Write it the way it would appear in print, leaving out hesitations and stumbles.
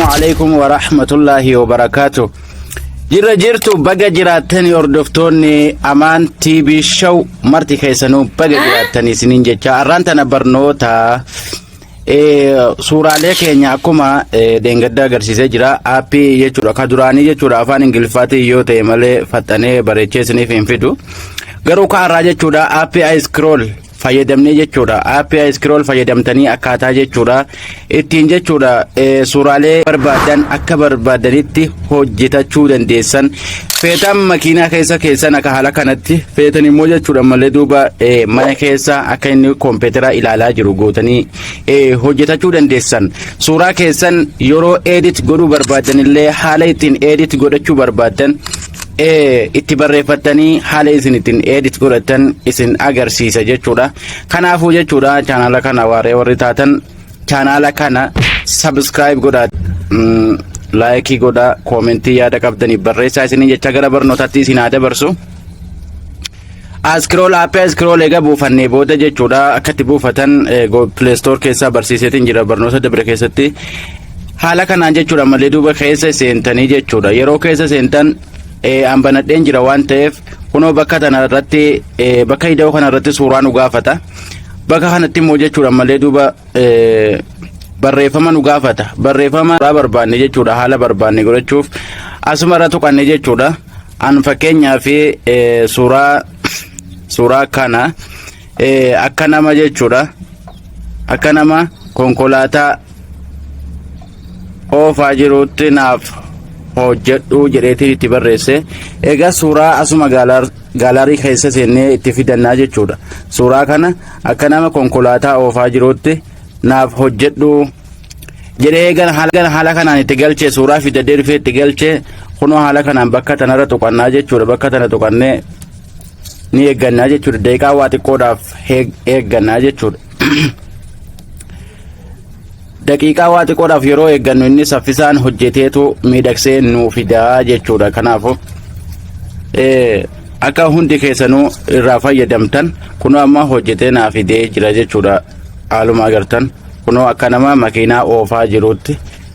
عليكم ورحمة الله وبركاته. jirtu baga jiraatanii hordoftoonni amaan TV show marti keessanuu baga jiraatanii isiniin jecha arraan tana barnoota suuraalee keenya akkuma deengadda agarsiisee jira aappii jechuudha ka duraanii jechuudha afaan ingiliffaatiin yoo ta'e malee faxxanee bareechee isiniif hin fidu garuu ka har'aa jechuudha aappii iScroll fayyadamnee jechuudha aappii iScroll fayyadamtanii akkaataa jechuudha ittiin jechuudha suuraalee barbaadan akka barbaadanitti hojjetachuu dandeessan feetan makiinaa keessan akka haala kanatti feetan immoo jechuudha malee duuba mana keessa akka inni kompiitara ilaalaa jiru gootanii hojjetachuu dandeessan suuraa keessan yeroo edit godhuu barbaadan illee haala ittiin edit godhachuu barbaadan itti barreeffatanii haala isin ittiin edit godhatan isin agarsiisa jechuudha kanaafuu jechuudha channel kana warri taatan channel kana subscribe godhaa like godhaa commentii yaada qabdanii barreessaa isin jecha gara barnootaatti isin dabarsu iScroll app iScroll eega buufannee booda jechuudha akkatti buufatan Play Store keessaa barsiiseetiin jira barnoota dabre keessatti haala kanaan jechuudha malee duuba keessa seentanii jechuudha yeroo keessa seentan ambanadheen jira waan ta'eef kunoo bakka tana irratti bakka ida'oo kana irratti suuraa nu gaafata bakka kanatti immoo jechuudha malee duuba barreeffama nu gaafata barreeffama barbaanne jechuudha haala barbaanne godhachuuf asuma irra tuqanne jechuudha an fakkeenyaa fi suuraa kana akka nama jechuudha akka nama konkolaataa oofaa jirutti naaf hojjedhu jedheetiin itti barreesse egaa suuraa asuma gaalarii keessa seennee itti fidannaa jechuudha suuraa kana akka nama konkolaataa oofaa jirutti naaf hojjedhu jedhee egaa haala kanaan itti galchee suuraa fidadee dhufee itti galchee kunoo haala kanaan bakka tanarra tuqannaa jechuudha bakka tana tuqannee ni eeggannaa jechuudha daqiiqaa waa xiqqoodhaaf eeggannaa jechuudha daqiiqaa waa xiqqoodhaaf yeroo eeggannu inni saffisaan hojjeteetu miidhagsee nuu fidaa jechuudha kanaafu akka hundi keessanuu irraa fayyadamtan kunoo amma hojjetee naa fidee jira jechuudha haaluma agartan kunoo akka nama makiinaa oofaa jirutti